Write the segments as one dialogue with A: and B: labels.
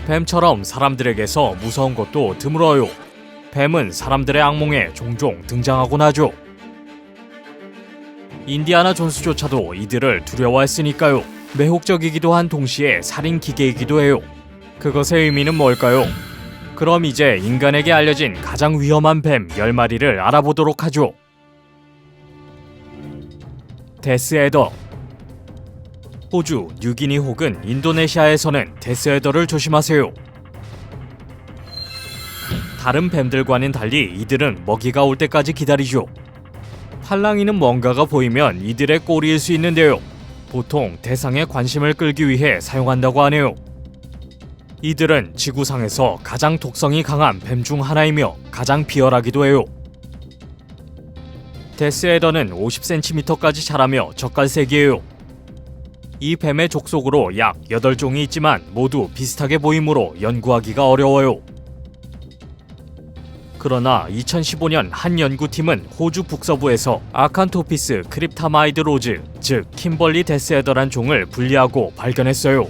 A: 뱀처럼 사람들에게서 무서운 것도 드물어요. 뱀은 사람들의 악몽에 종종 등장하곤 하죠. 인디아나 존스조차도 이들을 두려워했으니까요. 매혹적이기도 한 동시에 살인 기계이기도 해요. 그것의 의미는 뭘까요? 그럼 이제 인간에게 알려진 가장 위험한 뱀 10마리를 알아보도록 하죠. 데스에더. 호주, 뉴기니 혹은 인도네시아에서는 데스에더를 조심하세요. 다른 뱀들과는 달리 이들은 먹이가 올 때까지 기다리죠. 팔랑이는 뭔가가 보이면 이들의 꼬리일 수 있는데요. 보통 대상의 관심을 끌기 위해 사용한다고 하네요. 이들은 지구상에서 가장 독성이 강한 뱀 중 하나이며 가장 비열하기도 해요. 데스에더는 50cm까지 자라며 젓갈색이에요. 이 뱀의 족속으로 약 8종이 있지만 모두 비슷하게 보이므로 연구하기가 어려워요. 그러나 2015년 한 연구팀은 호주 북서부에서 아칸토피스 크립타마이드 로즈, 즉 킴벌리 데스에더란 종을 분리하고 발견했어요.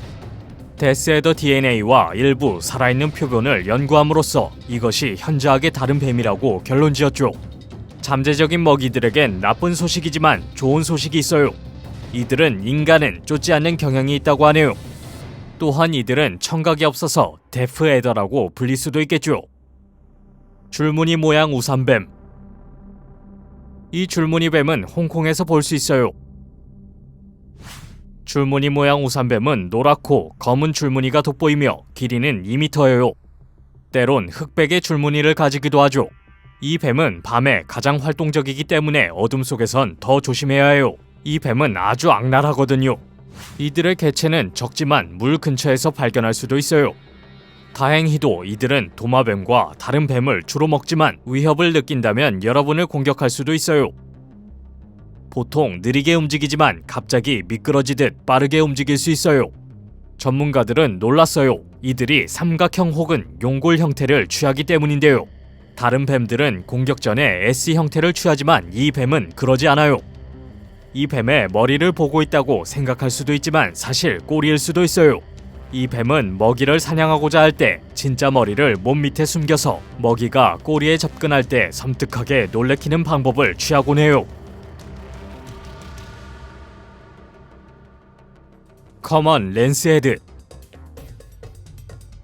A: 데스에더 DNA와 일부 살아있는 표본을 연구함으로써 이것이 현저하게 다른 뱀이라고 결론지었죠. 잠재적인 먹이들에겐 나쁜 소식이지만 좋은 소식이 있어요. 이들은 인간은 쫓지 않는 경향이 있다고 하네요. 또한 이들은 청각이 없어서 데프에더라고 불릴 수도 있겠죠. 줄무늬 모양 우산뱀. 이 줄무늬 뱀은 홍콩에서 볼 수 있어요. 줄무늬 모양 우산뱀은 노랗고 검은 줄무늬가 돋보이며 길이는 2m예요. 때론 흑백의 줄무늬를 가지기도 하죠. 이 뱀은 밤에 가장 활동적이기 때문에 어둠 속에선 더 조심해야 해요. 이 뱀은 아주 악랄하거든요. 이들의 개체는 적지만 물 근처에서 발견할 수도 있어요. 다행히도 이들은 도마뱀과 다른 뱀을 주로 먹지만 위협을 느낀다면 여러분을 공격할 수도 있어요. 보통 느리게 움직이지만 갑자기 미끄러지듯 빠르게 움직일 수 있어요. 전문가들은 놀랐어요. 이들이 삼각형 혹은 용골 형태를 취하기 때문인데요. 다른 뱀들은 공격 전에 S 형태를 취하지만 이 뱀은 그러지 않아요. 이 뱀의 머리를 보고 있다고 생각할 수도 있지만 사실 꼬리일 수도 있어요. 이 뱀은 먹이를 사냥하고자 할 때 진짜 머리를 몸 밑에 숨겨서 먹이가 꼬리에 접근할 때 섬뜩하게 놀래키는 방법을 취하곤 해요. 커먼 랜스헤드.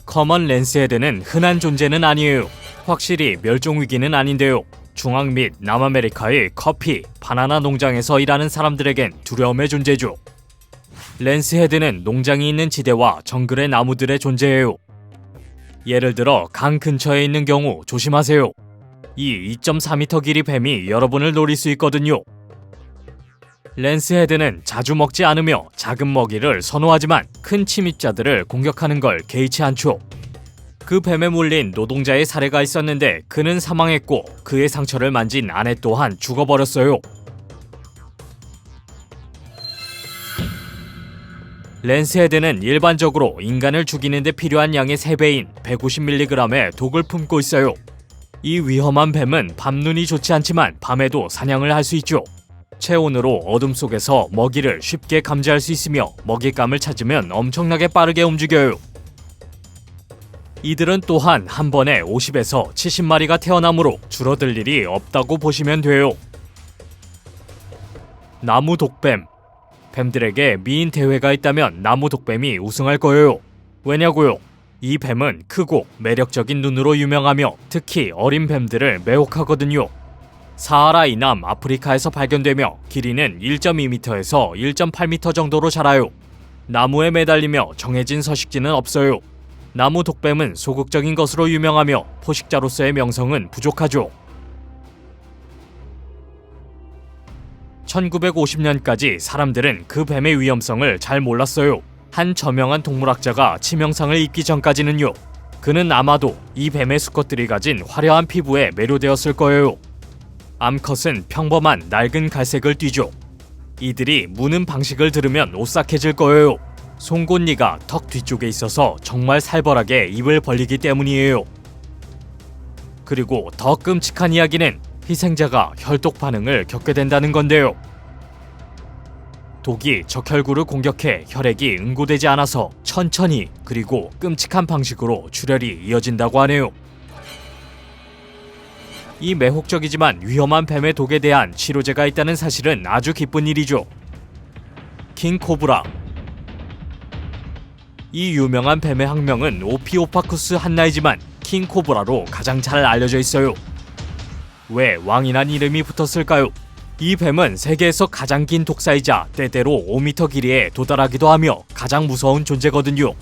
A: 커먼 랜스헤드는 흔한 존재는 아니에요. 확실히 멸종위기는 아닌데요. 중앙 및 남아메리카의 커피, 바나나 농장에서 일하는 사람들에겐 두려움의 존재죠. 랜스헤드는 농장이 있는 지대와 정글의 나무들의 존재예요. 예를 들어 강 근처에 있는 경우 조심하세요. 이 2.4m 길이 뱀이 여러분을 노릴 수 있거든요. 랜스헤드는 자주 먹지 않으며 작은 먹이를 선호하지만 큰 침입자들을 공격하는 걸 개의치 않죠. 그 뱀에 물린 노동자의 사례가 있었는데 그는 사망했고 그의 상처를 만진 아내 또한 죽어버렸어요. 랜스헤드는 일반적으로 인간을 죽이는 데 필요한 양의 3배인 150mg의 독을 품고 있어요. 이 위험한 뱀은 밤눈이 좋지 않지만 밤에도 사냥을 할 수 있죠. 체온으로 어둠 속에서 먹이를 쉽게 감지할 수 있으며 먹잇감을 찾으면 엄청나게 빠르게 움직여요. 이들은 또한 한 번에 50에서 70마리가 태어나므로 줄어들 일이 없다고 보시면 돼요. 나무 독뱀. 뱀들에게 미인 대회가 있다면 나무 독뱀이 우승할 거예요. 왜냐고요? 이 뱀은 크고 매력적인 눈으로 유명하며 특히 어린 뱀들을 매혹하거든요. 사하라 이남 아프리카에서 발견되며 길이는 1.2m에서 1.8m 정도로 자라요. 나무에 매달리며 정해진 서식지는 없어요. 나무 독뱀은 소극적인 것으로 유명하며 포식자로서의 명성은 부족하죠. 1950년까지 사람들은 그 뱀의 위험성을 잘 몰랐어요. 한 저명한 동물학자가 치명상을 입기 전까지는요. 그는 아마도 이 뱀의 수컷들이 가진 화려한 피부에 매료되었을 거예요. 암컷은 평범한 낡은 갈색을 띠죠. 이들이 무는 방식을 들으면 오싹해질 거예요. 송곳니가 턱 뒤쪽에 있어서 정말 살벌하게 입을 벌리기 때문이에요. 그리고 더 끔찍한 이야기는 희생자가 혈독 반응을 겪게 된다는 건데요. 독이 적혈구를 공격해 혈액이 응고되지 않아서 천천히 그리고 끔찍한 방식으로 출혈이 이어진다고 하네요. 이 매혹적이지만 위험한 뱀의 독에 대한 치료제가 있다는 사실은 아주 기쁜 일이죠. 킹코브라. 이 유명한 뱀의 학명은 오피오파쿠스 한나이지만 킹코브라로 가장 잘 알려져 있어요. 왜 왕이란 이름이 붙었을까요? 이 뱀은 세계에서 가장 긴 독사이자 때때로 5m 길이에 도달하기도 하며 가장 무서운 존재거든요.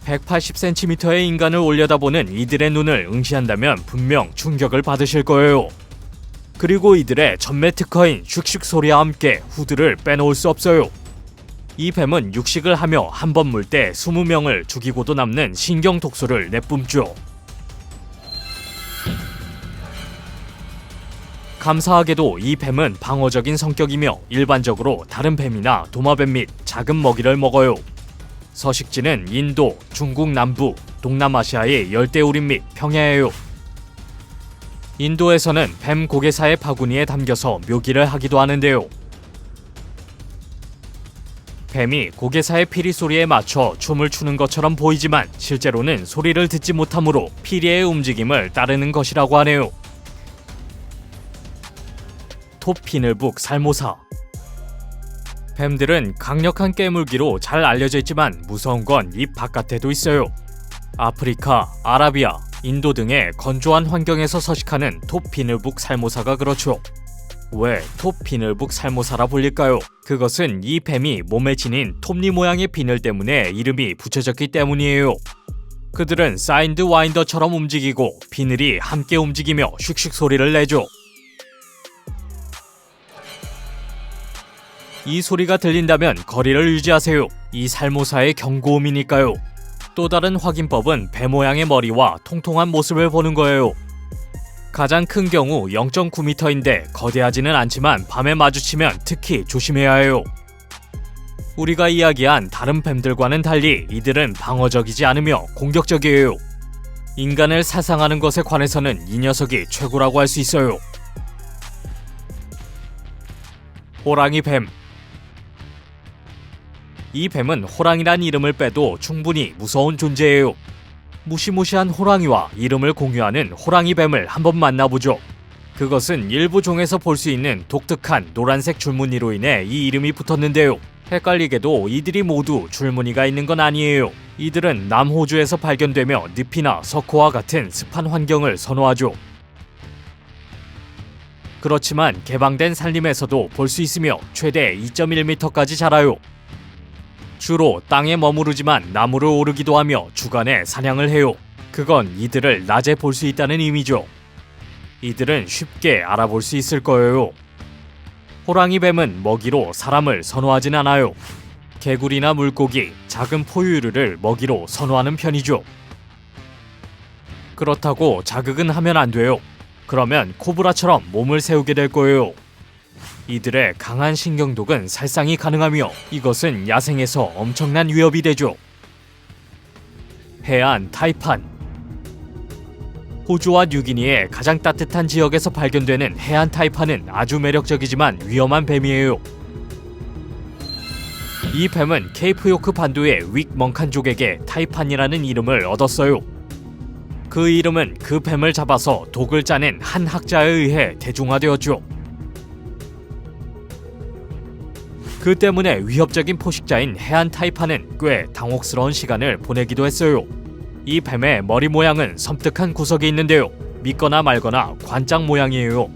A: 180cm의 인간을 올려다보는 이들의 눈을 응시한다면 분명 충격을 받으실 거예요. 그리고 이들의 전매 특허인 슉슉 소리와 함께 후드를 빼놓을 수 없어요. 이 뱀은 육식을 하며 한 번 물 때 20명을 죽이고도 남는 신경 독소를 내뿜죠. 감사하게도 이 뱀은 방어적인 성격이며 일반적으로 다른 뱀이나 도마뱀 및 작은 먹이를 먹어요. 서식지는 인도, 중국 남부, 동남아시아의 열대우림 및 평야예요. 인도에서는 뱀 고개사의 바구니에 담겨서 묘기를 하기도 하는데요. 뱀이 고개사의 피리 소리에 맞춰 춤을 추는 것처럼 보이지만 실제로는 소리를 듣지 못하므로 피리의 움직임을 따르는 것이라고 하네요. 톱피늘북 살모사. 뱀들은 강력한 깨물기로 잘 알려져 있지만 무서운 건 입 바깥에도 있어요. 아프리카, 아라비아, 인도 등의 건조한 환경에서 서식하는 톱피늘북 살모사가 그렇죠. 왜 톱비늘북 살모사라 불릴까요? 그것은 이 뱀이 몸에 지닌 톱니 모양의 비늘 때문에 이름이 붙여졌기 때문이에요. 그들은 사인드 와인더처럼 움직이고 비늘이 함께 움직이며 슉슉 소리를 내죠. 이 소리가 들린다면 거리를 유지하세요. 이 살모사의 경고음이니까요. 또 다른 확인법은 배 모양의 머리와 통통한 모습을 보는 거예요. 가장 큰 경우 0.9m인데 거대하지는 않지만 밤에 마주치면 특히 조심해야 해요. 우리가 이야기한 다른 뱀들과는 달리 이들은 방어적이지 않으며 공격적이에요. 인간을 사상하는 것에 관해서는 이 녀석이 최고라고 할 수 있어요. 호랑이 뱀. 이 뱀은 호랑이란 이름을 빼도 충분히 무서운 존재예요. 무시무시한 호랑이와 이름을 공유하는 호랑이 뱀을 한번 만나보죠. 그것은 일부 종에서 볼 수 있는 독특한 노란색 줄무늬로 인해 이 이름이 붙었는데요. 헷갈리게도 이들이 모두 줄무늬가 있는 건 아니에요. 이들은 남호주에서 발견되며 늪이나 석호와 같은 습한 환경을 선호하죠. 그렇지만 개방된 산림에서도 볼 수 있으며 최대 2.1m까지 자라요. 주로 땅에 머무르지만 나무를 오르기도 하며 주간에 사냥을 해요. 그건 이들을 낮에 볼 수 있다는 의미죠. 이들은 쉽게 알아볼 수 있을 거예요. 호랑이 뱀은 먹이로 사람을 선호하진 않아요. 개구리나 물고기, 작은 포유류를 먹이로 선호하는 편이죠. 그렇다고 자극은 하면 안 돼요. 그러면 코브라처럼 몸을 세우게 될 거예요. 이들의 강한 신경독은 살상이 가능하며 이것은 야생에서 엄청난 위협이 되죠. 해안 타이판. 호주와 뉴기니의 가장 따뜻한 지역에서 발견되는 해안 타이판은 아주 매력적이지만 위험한 뱀이에요. 이 뱀은 케이프 요크 반도의 윅 멍칸족에게 타이판이라는 이름을 얻었어요. 그 이름은 그 뱀을 잡아서 독을 짜낸 한 학자에 의해 대중화되었죠. 그 때문에 위협적인 포식자인 해안 타이판은 꽤 당혹스러운 시간을 보내기도 했어요. 이 뱀의 머리 모양은 섬뜩한 구석이 있는데요. 믿거나 말거나 관짝 모양이에요.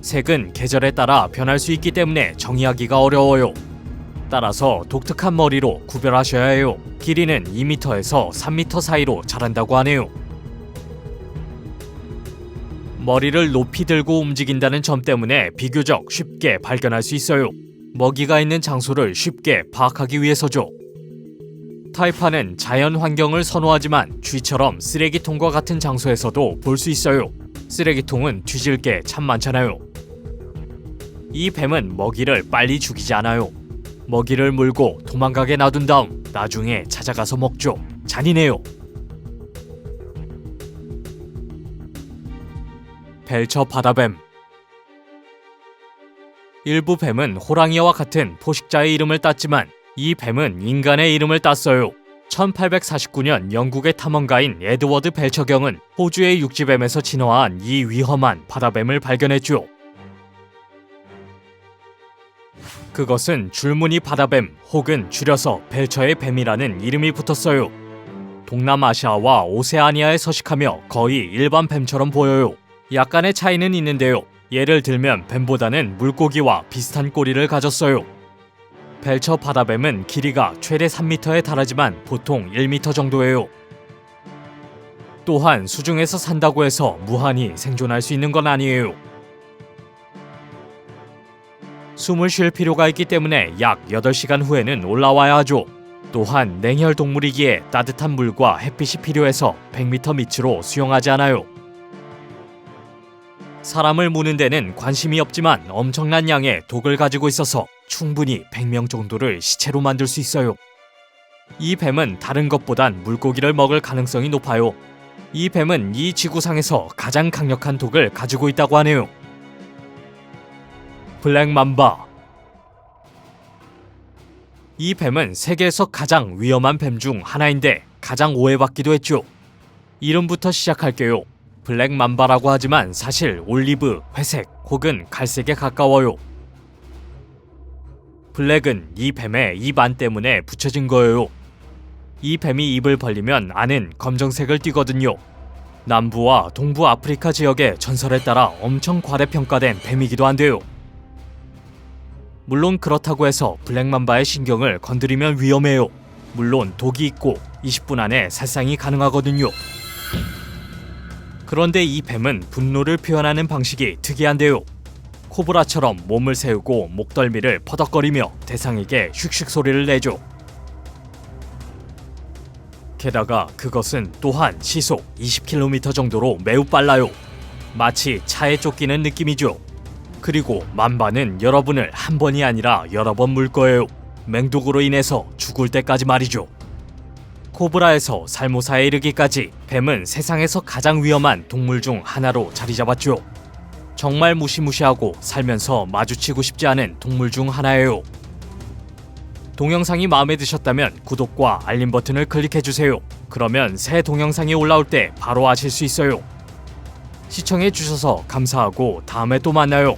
A: 색은 계절에 따라 변할 수 있기 때문에 정의하기가 어려워요. 따라서 독특한 머리로 구별하셔야 해요. 길이는 2m에서 3m 사이로 자란다고 하네요. 머리를 높이 들고 움직인다는 점 때문에 비교적 쉽게 발견할 수 있어요. 먹이가 있는 장소를 쉽게 파악하기 위해서죠. 타이판은 자연 환경을 선호하지만 쥐처럼 쓰레기통과 같은 장소에서도 볼 수 있어요. 쓰레기통은 뒤질 게 참 많잖아요. 이 뱀은 먹이를 빨리 죽이지 않아요. 먹이를 물고 도망가게 놔둔 다음 나중에 찾아가서 먹죠. 잔인해요. 벨처 바다뱀. 일부 뱀은 호랑이와 같은 포식자의 이름을 땄지만 이 뱀은 인간의 이름을 땄어요. 1849년 영국의 탐험가인 에드워드 벨처경은 호주의 육지뱀에서 진화한 이 위험한 바다뱀을 발견했죠. 그것은 줄무늬 바다뱀 혹은 줄여서 벨처의 뱀이라는 이름이 붙었어요. 동남아시아와 오세아니아에 서식하며 거의 일반 뱀처럼 보여요. 약간의 차이는 있는데요. 예를 들면 뱀보다는 물고기와 비슷한 꼬리를 가졌어요. 벨처 바다뱀은 길이가 최대 3m에 달하지만 보통 1m 정도예요. 또한 수중에서 산다고 해서 무한히 생존할 수 있는 건 아니에요. 숨을 쉴 필요가 있기 때문에 약 8시간 후에는 올라와야 하죠. 또한 냉혈 동물이기에 따뜻한 물과 햇빛이 필요해서 100m 밑으로 수영하지 않아요. 사람을 무는 데는 관심이 없지만 엄청난 양의 독을 가지고 있어서 충분히 100명 정도를 시체로 만들 수 있어요. 이 뱀은 다른 것보단 물고기를 먹을 가능성이 높아요. 이 뱀은 이 지구상에서 가장 강력한 독을 가지고 있다고 하네요. 블랙 맘바. 이 뱀은 세계에서 가장 위험한 뱀 중 하나인데 가장 오해받기도 했죠. 이름부터 시작할게요. 블랙 맘바라고 하지만 사실 올리브, 회색 혹은 갈색에 가까워요. 블랙은 이 뱀의 입 안 때문에 붙여진 거예요. 이 뱀이 입을 벌리면 안은 검정색을 띠거든요. 남부와 동부 아프리카 지역의 전설에 따라 엄청 과대평가된 뱀이기도 한데요. 물론 그렇다고 해서 블랙맘바의 신경을 건드리면 위험해요. 물론 독이 있고 20분 안에 살상이 가능하거든요. 그런데 이 뱀은 분노를 표현하는 방식이 특이한데요. 코브라처럼 몸을 세우고 목덜미를 퍼덕거리며 대상에게 슉슉 소리를 내죠. 게다가 그것은 또한 시속 20km 정도로 매우 빨라요. 마치 차에 쫓기는 느낌이죠. 그리고 맘바는 여러분을 한 번이 아니라 여러 번 물 거예요. 맹독으로 인해서 죽을 때까지 말이죠. 코브라에서 살모사에 이르기까지 뱀은 세상에서 가장 위험한 동물 중 하나로 자리 잡았죠. 정말 무시무시하고 살면서 마주치고 싶지 않은 동물 중 하나예요. 동영상이 마음에 드셨다면 구독과 알림 버튼을 클릭해주세요. 그러면 새 동영상이 올라올 때 바로 아실 수 있어요. 시청해주셔서 감사하고 다음에 또 만나요.